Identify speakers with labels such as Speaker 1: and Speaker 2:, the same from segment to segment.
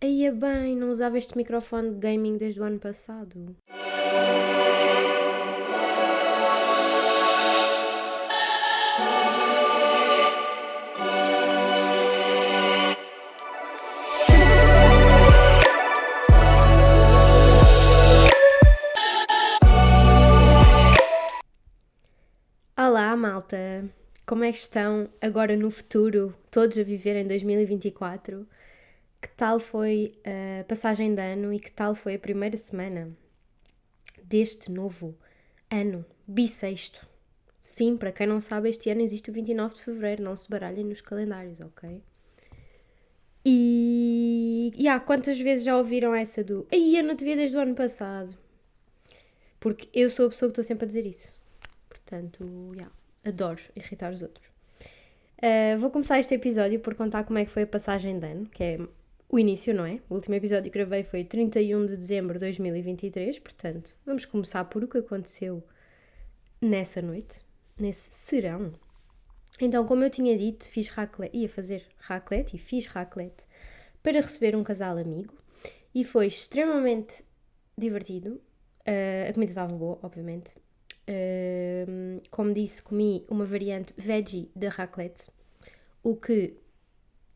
Speaker 1: Aí é bem, não usava este microfone de gaming desde o ano passado. Olá, malta! Como é que estão agora no futuro, todos a viver em 2024? Que tal foi a passagem de ano e que tal foi a primeira semana deste novo ano bissexto? Sim, para quem não sabe, este ano existe o 29 de fevereiro, não se baralhem nos calendários, ok? E há quantas vezes já ouviram essa do "Ai, eu não te vi desde o ano passado"? Porque eu sou a pessoa que estou sempre a dizer isso. Portanto, adoro irritar os outros. Vou começar este episódio por contar como é que foi a passagem de ano, que é o início, não é? O último episódio que gravei foi 31 de dezembro de 2023, portanto, vamos começar por o que aconteceu nessa noite, nesse serão. Então, como eu tinha dito, ia fazer raclette e fiz raclette para receber um casal amigo e foi extremamente divertido. A comida estava boa, obviamente. Como disse, comi uma variante veggie da raclette, o que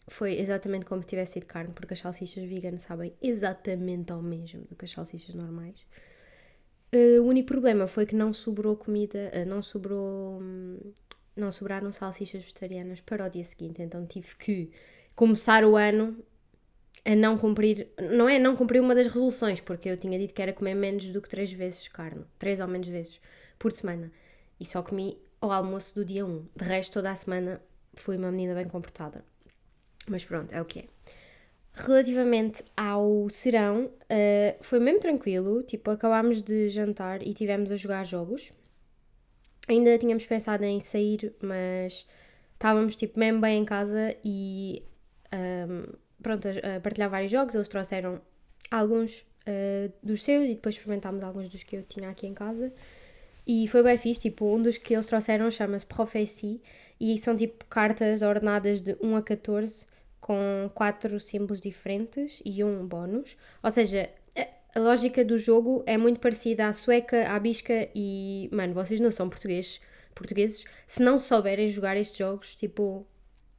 Speaker 1: foi exatamente como se tivesse sido carne, porque as salsichas vegan sabem exatamente ao mesmo do que as salsichas normais. O único problema foi que não sobrou comida, não sobraram salsichas vegetarianas para o dia seguinte, então tive que começar o ano a não cumprir, não é não cumprir uma das resoluções, porque eu tinha dito que era comer menos do que 3 vezes carne, 3 ou menos vezes por semana, e só comi ao almoço do dia 1. De resto, toda a semana fui uma menina bem comportada. Mas pronto, é o que é. Relativamente ao serão, foi mesmo tranquilo, tipo, acabámos de jantar e tivemos a jogar jogos. Ainda tínhamos pensado em sair, mas estávamos tipo mesmo bem em casa e pronto, a partilhar vários jogos. Eles trouxeram alguns dos seus e depois experimentámos alguns dos que eu tinha aqui em casa. E foi bem fixe, tipo, um dos que eles trouxeram chama-se Prophecy e são tipo cartas ordenadas de 1 a 14 com 4 símbolos diferentes e um bónus. Ou seja, a lógica do jogo é muito parecida à sueca, à bisca e, mano, vocês não são portugueses se não souberem jogar estes jogos, tipo,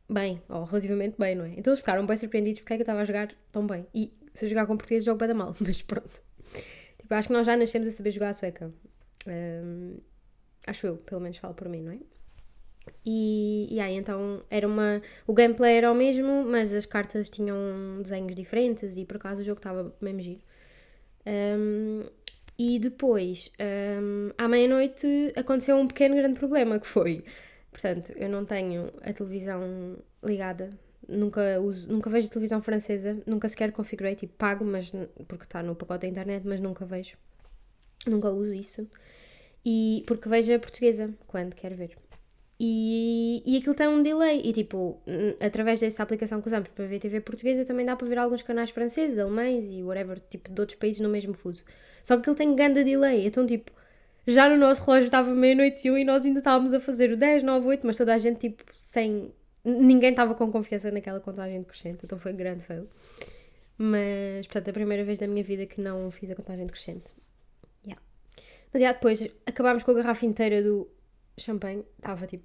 Speaker 1: bem, ou relativamente bem, não é? Então eles ficaram bem surpreendidos porque é que eu estava a jogar tão bem. E se eu jogar com português, jogo bem da mal, mas pronto. Tipo, acho que nós já nascemos a saber jogar a sueca. Acho eu, pelo menos falo por mim, não é? E aí então o gameplay era o mesmo, mas as cartas tinham desenhos diferentes e por acaso o jogo estava mesmo giro. E depois, à meia-noite, aconteceu um pequeno grande problema que foi, portanto, eu não tenho a televisão ligada, nunca vejo televisão francesa, nunca sequer configurei, tipo pago, mas porque está no pacote da internet, mas nunca vejo, nunca uso isso. E porque vejo a portuguesa quando quero ver. E aquilo tem um delay. E tipo, através dessa aplicação que usamos para ver TV portuguesa, também dá para ver alguns canais franceses, alemães e whatever, tipo de outros países no mesmo fuso. Só que aquilo tem grande delay. Então, tipo, já no nosso relógio estava meia-noite e um e nós ainda estávamos a fazer o 10, 9, 8, mas toda a gente, tipo, sem. Ninguém estava com confiança naquela contagem decrescente. Então foi grande fail. Mas, portanto, a primeira vez da minha vida que não fiz a contagem decrescente. Mas depois acabámos com a garrafa inteira do champanhe, estava tipo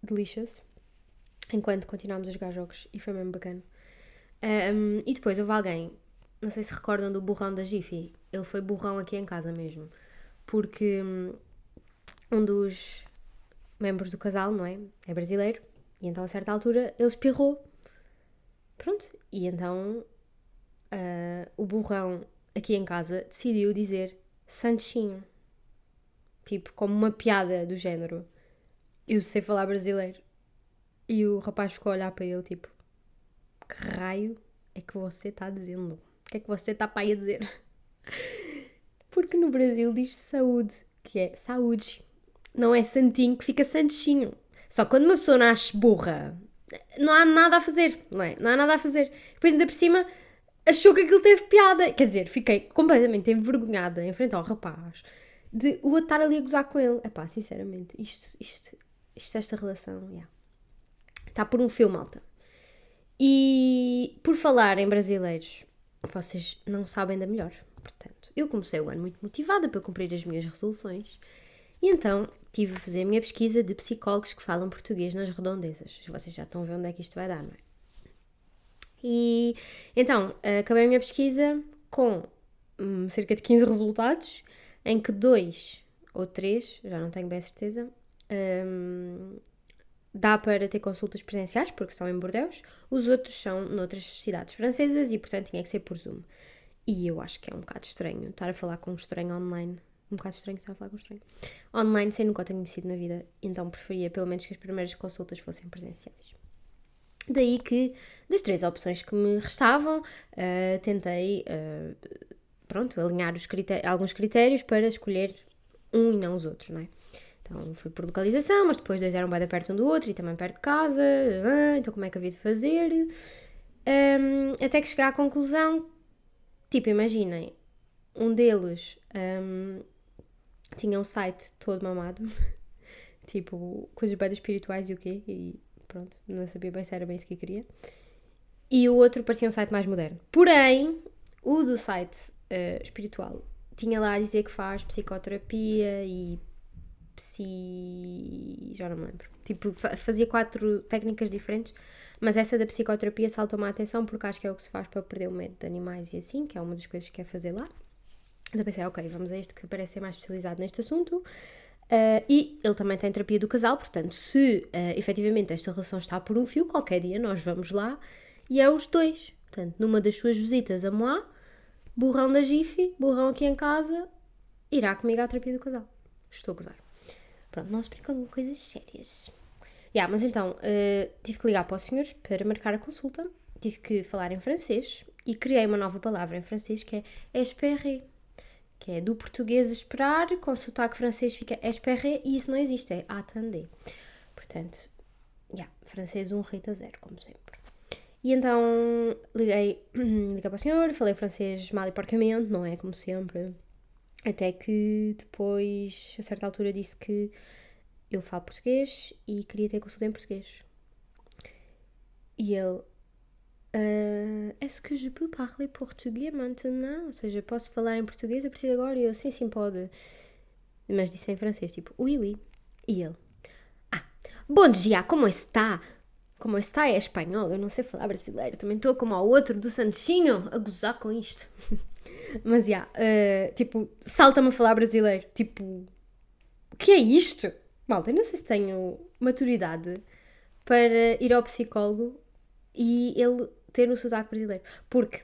Speaker 1: delicious, enquanto continuámos a jogar jogos e foi mesmo bacana. E depois houve alguém, não sei se recordam do burrão da Jiffy, ele foi burrão aqui em casa mesmo, porque um dos membros do casal, não é? É brasileiro, e então a certa altura ele espirrou. Pronto, e então o burrão aqui em casa decidiu dizer Santinho. Tipo, como uma piada do género. Eu sei falar brasileiro. E o rapaz ficou a olhar para ele, tipo, que raio é que você está dizendo? O que é que você está para aí a dizer? Porque no Brasil diz saúde, que é saúde. Não é santinho que fica santinho. Só que quando uma pessoa nasce burra, não há nada a fazer, não é? Não há nada a fazer. Depois ainda por cima achou que aquilo teve piada. Quer dizer, fiquei completamente envergonhada em frente ao rapaz de o estar ali a gozar com ele. Epá, sinceramente, esta relação, está por um fio, malta. E por falar em brasileiros, vocês não sabem da melhor. Portanto, eu comecei o ano muito motivada para cumprir as minhas resoluções e então tive a fazer a minha pesquisa de psicólogos que falam português nas redondezas. Vocês já estão a ver onde é que isto vai dar, não é? E então, acabei a minha pesquisa com cerca de 15 resultados, em que 2 ou 3, já não tenho bem a certeza, dá para ter consultas presenciais, porque são em Bordeaux, os outros são noutras cidades francesas e, portanto, tinha que ser por Zoom. E eu acho que é um bocado estranho estar a falar com um estranho online. Um bocado estranho estar a falar com um estranho online sem nunca o ter conhecido na vida, então preferia pelo menos que as primeiras consultas fossem presenciais. Daí que, das 3 opções que me restavam, tentei, alinhar alguns critérios para escolher um e não os outros, não é? Então fui por localização, mas depois 2 eram bem perto um do outro e também perto de casa, então como é que havia de fazer? Até que cheguei à conclusão, tipo, imaginem, um deles tinha um site todo mamado, tipo, coisas bem espirituais e o quê, e pronto, não sabia bem se era bem isso que eu queria. E o outro parecia um site mais moderno. Porém, o do site espiritual tinha lá a dizer que faz psicoterapia e já não me lembro. Tipo, fazia 4 técnicas diferentes, mas essa da psicoterapia saltou-me a atenção porque acho que é o que se faz para perder o medo de animais e assim, que é uma das coisas que quer fazer lá. Então pensei, ok, vamos a este que parece ser mais especializado neste assunto. E ele também tem terapia do casal, portanto, se efetivamente esta relação está por um fio, qualquer dia nós vamos lá e é os 2. Portanto, numa das suas visitas a Moá, burrão da Gifi, burrão aqui em casa, irá comigo à terapia do casal. Estou a gozar. Pronto, não se brincam com coisas sérias. Mas então, tive que ligar para o senhor para marcar a consulta, tive que falar em francês e criei uma nova palavra em francês que é espérer, que é do português esperar, com sotaque francês fica espérer e isso não existe, é attendre. Portanto, francês 1, Rita 0, como sempre. E então liguei para o senhor, falei francês mal e porcamente, não é como sempre. Até que depois, a certa altura, disse que eu falo português e queria ter consulta em português. E ele, est-ce que je peux parler português maintenant? Ou seja, posso falar em português a partir de agora? E eu, sim, pode. Mas disse em francês, tipo, oui, oui. E ele, bom dia, como está? Como está é espanhol, eu não sei falar brasileiro. Também estou como ao outro do Santinho a gozar com isto. Mas, tipo, salta-me a falar brasileiro. Tipo, o que é isto? Malta, eu não sei se tenho maturidade para ir ao psicólogo e ele ter um sotaque brasileiro. Porque,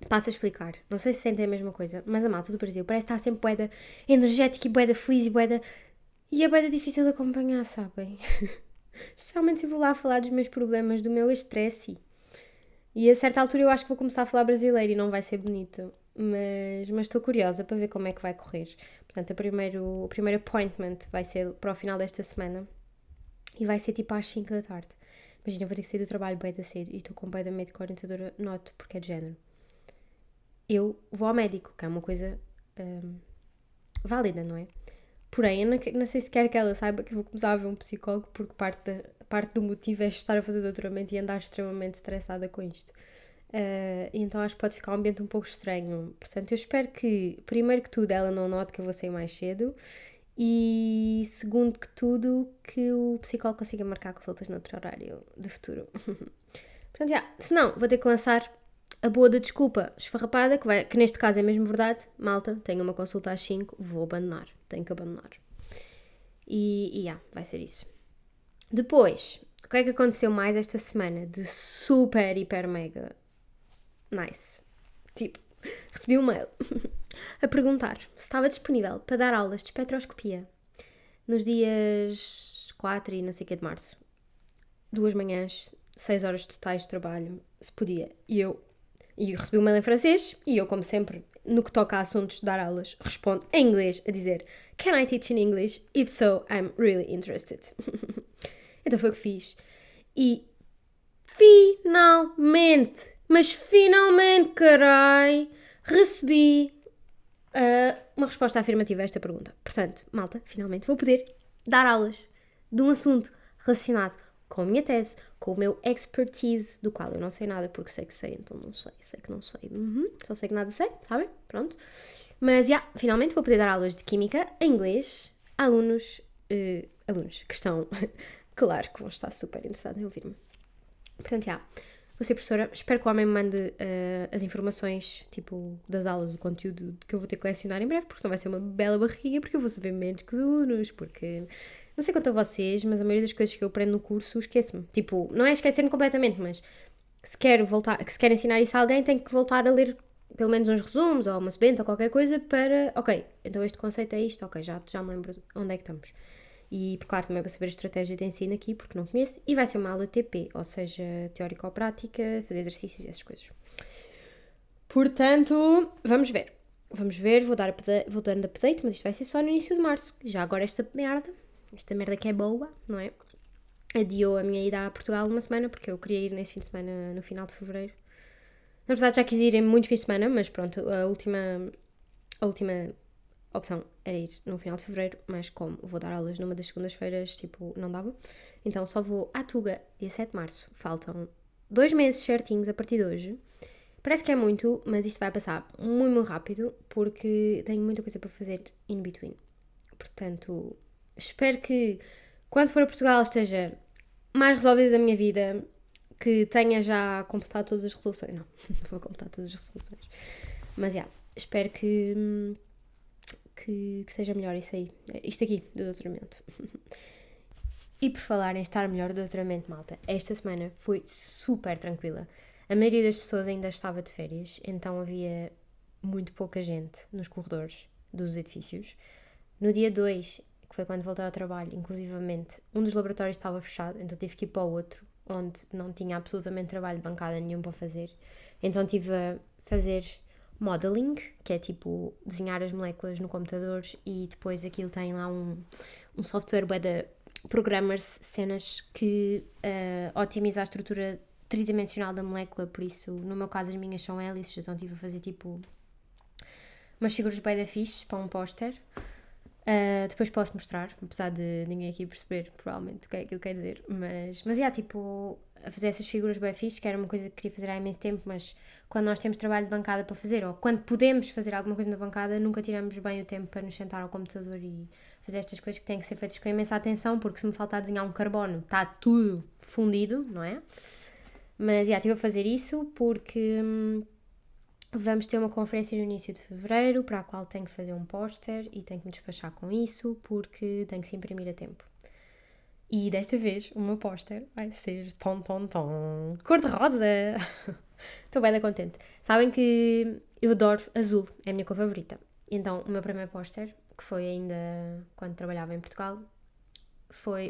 Speaker 1: passo a explicar, não sei se sentem a mesma coisa, mas a malta do Brasil parece estar sempre bué energética e bué feliz e bué e é bué difícil de acompanhar, sabem? Especialmente se eu vou lá falar dos meus problemas, do meu estresse. E a certa altura eu acho que vou começar a falar brasileiro e não vai ser bonito. Mas estou curiosa para ver como é que vai correr. Portanto, o primeiro appointment vai ser para o final desta semana. E vai ser tipo às 5 da tarde. Imagina, eu vou ter que sair do trabalho bem da cedo e estou com bem da médica orientadora, noto, porque é de género. Eu vou ao médico, que é uma coisa válida, não é? Porém, eu não sei se quer que ela saiba que eu vou começar a ver um psicólogo, porque parte do motivo é estar a fazer doutoramento e andar extremamente estressada com isto. Então acho que pode ficar um ambiente um pouco estranho. Portanto, eu espero que, primeiro que tudo, ela não note que eu vou sair mais cedo e, segundo que tudo, que o psicólogo consiga marcar consultas noutro horário de futuro. Portanto, se não, vou ter que lançar a boa da desculpa esfarrapada, que neste caso é mesmo verdade. Malta, tenho uma consulta às 5, vou abandonar. Tenho que abandonar. E vai ser isso. Depois, o que é que aconteceu mais esta semana de super, hiper, mega nice? Tipo, recebi um mail a perguntar se estava disponível para dar aulas de espectroscopia nos dias 4 e não sei o que de março. 2 manhãs, 6 horas totais de trabalho, se podia. E eu recebi um mail em francês e eu, como sempre, no que toca a assuntos de dar aulas, respondo em inglês a dizer Can I teach in English? If so, I'm really interested. Então foi o que fiz. E finalmente, carai, recebi uma resposta afirmativa a esta pergunta. Portanto, malta, finalmente vou poder dar aulas de um assunto relacionado com a minha tese, com o meu expertise, do qual eu não sei nada, porque sei que sei, então não sei, sei que não sei. Só sei que nada sei, sabem? Pronto. Mas, finalmente vou poder dar aulas de Química em inglês a alunos que estão, claro, que vão estar super interessados em ouvir-me. Portanto, vou ser professora. Espero que o homem me mande as informações, tipo, das aulas, do conteúdo que eu vou ter que lecionar em breve, porque senão vai ser uma bela barriguinha, porque eu vou saber menos que os alunos, porque... Não sei quanto a vocês, mas a maioria das coisas que eu aprendo no curso esqueço-me. Tipo, não é esquecer-me completamente, mas se quero ensinar isso a alguém, tenho que voltar a ler pelo menos uns resumos, ou uma sebenta, ou qualquer coisa, para... Ok, então este conceito é isto, ok, já me lembro onde é que estamos. E, claro, também para saber a estratégia de ensino aqui, porque não conheço. E vai ser uma aula TP, ou seja, teórica ou prática, fazer exercícios e essas coisas. Portanto, vamos ver. Vou dando update, mas isto vai ser só no início de março. Já agora esta merda que é boa, não é? Adiou a minha ida a Portugal uma semana, porque eu queria ir nesse fim de semana no final de fevereiro. Na verdade já quis ir em muitos fins de semana, mas pronto, a última opção era ir no final de fevereiro, mas como vou dar aulas numa das segundas-feiras, tipo, não dava. Então só vou à Tuga, dia 7 de março. Faltam 2 meses certinhos a partir de hoje. Parece que é muito, mas isto vai passar muito, muito rápido, porque tenho muita coisa para fazer in between. Portanto, espero que quando for a Portugal esteja mais resolvida da minha vida, que tenha já completado todas as resoluções. Não vou completar todas as resoluções. Mas, espero que seja melhor isso aí. Isto aqui, do doutoramento. E por falar em estar melhor do doutoramento, malta, esta semana foi super tranquila. A maioria das pessoas ainda estava de férias, então havia muito pouca gente nos corredores dos edifícios. No dia 2, que foi quando voltei ao trabalho, inclusivamente, um dos laboratórios estava fechado, então tive que ir para o outro, onde não tinha absolutamente trabalho de bancada nenhum para fazer. Então estive a fazer modeling, que é tipo desenhar as moléculas no computador, e depois aquilo tem lá um software bué de programmers, cenas que otimiza a estrutura tridimensional da molécula, por isso no meu caso as minhas são hélices, então estive a fazer tipo umas figuras bué de fixe para um póster. Depois posso mostrar, apesar de ninguém aqui perceber provavelmente o que é que aquilo quer dizer, mas tipo, a fazer essas figuras bem fixe, que era uma coisa que queria fazer há imenso tempo, mas quando nós temos trabalho de bancada para fazer, ou quando podemos fazer alguma coisa na bancada, nunca tiramos bem o tempo para nos sentar ao computador e fazer estas coisas que têm que ser feitas com imensa atenção, porque se me faltar desenhar um carbono, está tudo fundido, não é? Mas, estive a fazer isso porque vamos ter uma conferência no início de fevereiro, para a qual tenho que fazer um póster e tenho que me despachar com isso, porque tenho que se imprimir a tempo. E desta vez o meu póster vai ser cor-de-rosa. Estou bem contente. Sabem que eu adoro azul, é a minha cor favorita. Então o meu primeiro póster, que foi ainda quando trabalhava em Portugal, foi...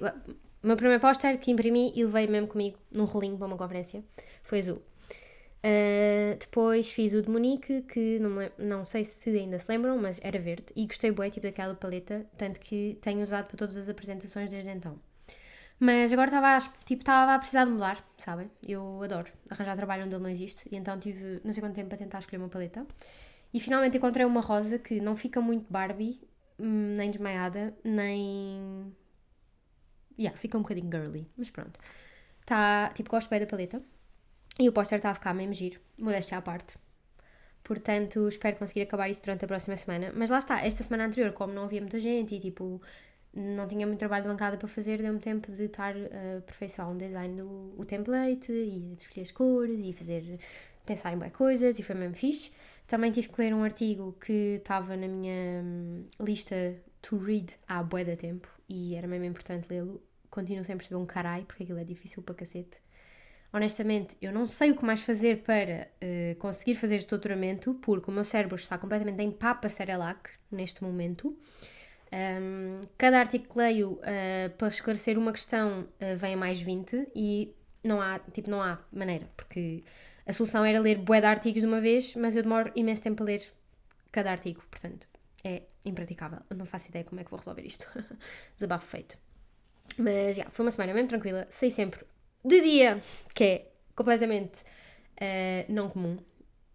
Speaker 1: O meu primeiro póster que imprimi e levei mesmo comigo num rolinho para uma conferência, foi azul. Depois fiz o de Monique, que não sei se ainda se lembram, mas era verde, e gostei bué, tipo, daquela paleta, tanto que tenho usado para todas as apresentações desde então. Mas agora estava a precisar de mudar, sabem? Eu adoro arranjar trabalho onde ele não existe, e então tive não sei quanto tempo para tentar escolher uma paleta. E finalmente encontrei uma rosa que não fica muito Barbie, nem desmaiada, nem... fica um bocadinho girly, mas pronto. Gosto bem da paleta. E o póster está a ficar mesmo giro, modéstia à parte. Portanto, espero conseguir acabar isso durante a próxima semana. Mas lá está, esta semana anterior, como não havia muita gente e tipo, não tinha muito trabalho de bancada para fazer, deu-me tempo de estar a aperfeiçoar um design do template e de escolher as cores e pensar em boas coisas, e foi mesmo fixe. Também tive que ler um artigo que estava na minha lista to read há bué de tempo e era mesmo importante lê-lo. Continuo sem perceber um caralho, porque aquilo é difícil para cacete. Honestamente, eu não sei o que mais fazer para conseguir fazer este doutoramento, porque o meu cérebro está completamente em papa Cerelac neste momento. Cada artigo que leio para esclarecer uma questão vem a mais 20 e não há maneira, porque a solução era ler bué de artigos de uma vez, mas eu demoro imenso tempo a ler cada artigo, portanto é impraticável. Eu não faço ideia como é que vou resolver isto. Desabafo feito. Mas foi uma semana mesmo tranquila, sei sempre de dia, que é completamente não comum,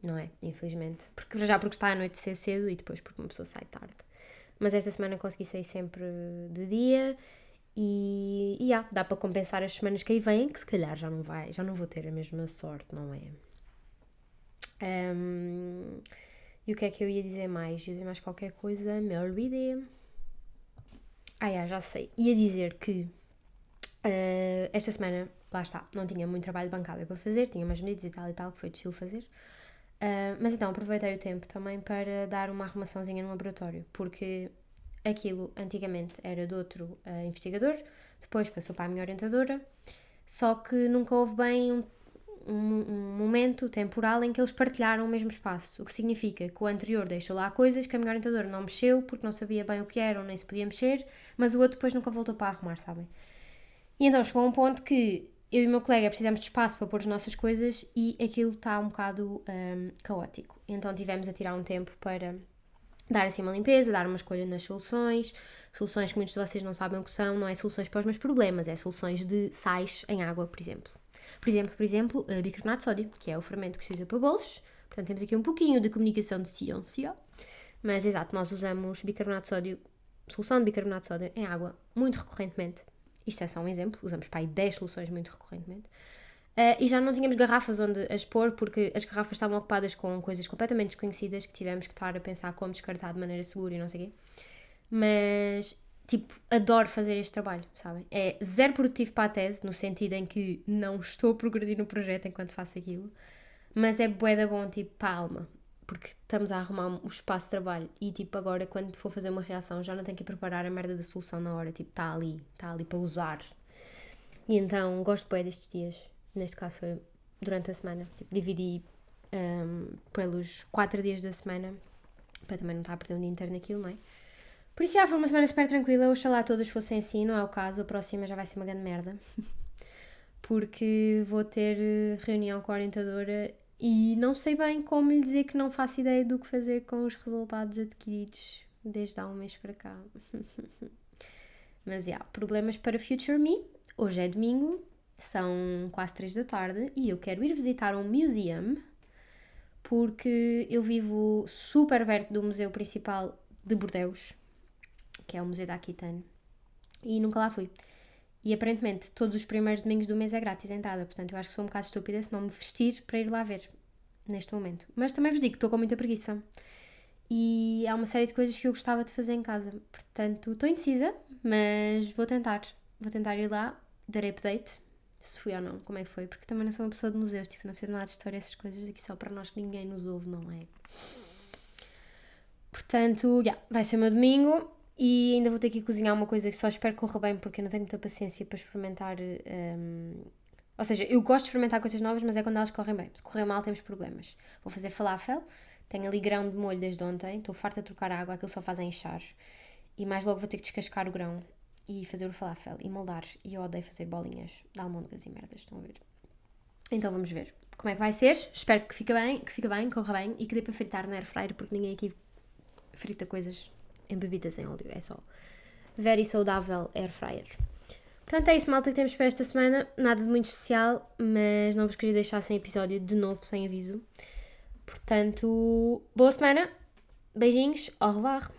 Speaker 1: não é? Infelizmente. Porque está a anoitecer cedo e depois porque uma pessoa sai tarde. Mas esta semana consegui sair sempre de dia E dá para compensar as semanas que aí vêm, que se calhar já não vou ter a mesma sorte, não é? E o que é que eu ia dizer mais? Ia dizer mais qualquer coisa, me olvidei. Já sei. Ia dizer que esta semana, lá está, não tinha muito trabalho de bancada para fazer, tinha umas medidas e tal, que foi de chill fazer. Mas então aproveitei o tempo também para dar uma arrumaçãozinha no laboratório, porque aquilo antigamente era de outro investigador, depois passou para a minha orientadora, só que nunca houve bem um momento temporal em que eles partilharam o mesmo espaço, o que significa que o anterior deixou lá coisas que a minha orientadora não mexeu porque não sabia bem o que eram, nem se podia mexer, mas o outro depois nunca voltou para arrumar, sabem? E então chegou a um ponto que eu e o meu colega precisamos de espaço para pôr as nossas coisas e aquilo está um bocado caótico. Então tivemos a tirar um tempo para dar assim uma limpeza, dar uma escolha nas soluções que muitos de vocês não sabem o que são, não é soluções para os meus problemas, é soluções de sais em água, por exemplo. Por exemplo, bicarbonato de sódio, que é o fermento que se usa para bolos. Portanto, temos aqui um pouquinho de comunicação de ciência. Mas, exato, nós usamos bicarbonato de sódio, solução de bicarbonato de sódio em água muito recorrentemente. Isto é só um exemplo, usamos para aí 10 soluções muito recorrentemente. E já não tínhamos garrafas onde as pôr, porque as garrafas estavam ocupadas com coisas completamente desconhecidas que tivemos que estar a pensar como descartar de maneira segura e não sei o quê. Mas, tipo, adoro fazer este trabalho, sabem? É zero produtivo para a tese, no sentido em que não estou a progredir no projeto enquanto faço aquilo, mas é bué da bom, tipo, para a alma, porque estamos a arrumar o espaço de trabalho e, tipo, agora quando for fazer uma reação já não tenho que preparar a merda da solução na hora, tipo, está ali para usar. E então, gosto bué destes dias, neste caso foi durante a semana, tipo, dividi pelos 4 dias da semana, para também não estar a perder um dia inteiro naquilo, não é? Por isso, foi uma semana super tranquila. Oxalá todas fossem assim, não é o caso. A próxima já vai ser uma grande merda. Porque vou ter reunião com a orientadora e não sei bem como lhe dizer que não faço ideia do que fazer com os resultados adquiridos desde há um mês para cá. Mas, problemas para Future Me. Hoje é domingo, são quase 3 da tarde e eu quero ir visitar um museum porque eu vivo super perto do museu principal de Bordeus, que é o Museu da Aquitaine, e nunca lá fui. E aparentemente todos os primeiros domingos do mês é grátis a entrada, portanto eu acho que sou um bocado estúpida se não me vestir para ir lá ver, neste momento. Mas também vos digo que estou com muita preguiça. E há uma série de coisas que eu gostava de fazer em casa, portanto estou indecisa, mas vou tentar ir lá, darei update, se fui ou não, como é que foi, porque também não sou uma pessoa de museus, tipo, não percebo nada de história, essas coisas aqui só para nós que ninguém nos ouve, não é? Portanto, vai ser o meu domingo. E ainda vou ter que cozinhar uma coisa que só espero que corra bem, porque eu não tenho muita paciência para experimentar. Ou seja, eu gosto de experimentar coisas novas, mas é quando elas correm bem. Se correr mal, temos problemas. Vou fazer falafel. Tenho ali grão de molho desde ontem. Estou farta de trocar água, aquilo só faz enchar. E mais logo vou ter que descascar o grão e fazer o falafel e moldar. E eu odeio fazer bolinhas de almôndegas e merdas, estão a ver? Então vamos ver como é que vai ser. Espero que fique bem, corra bem e que dê para fritar na air fryer, porque ninguém aqui frita coisas embebidas em óleo, é só very saudável air fryer. Portanto é isso, malta, que temos para esta semana, nada de muito especial, mas não vos queria deixar sem episódio de novo, sem aviso. Portanto, boa semana, beijinhos, au revoir.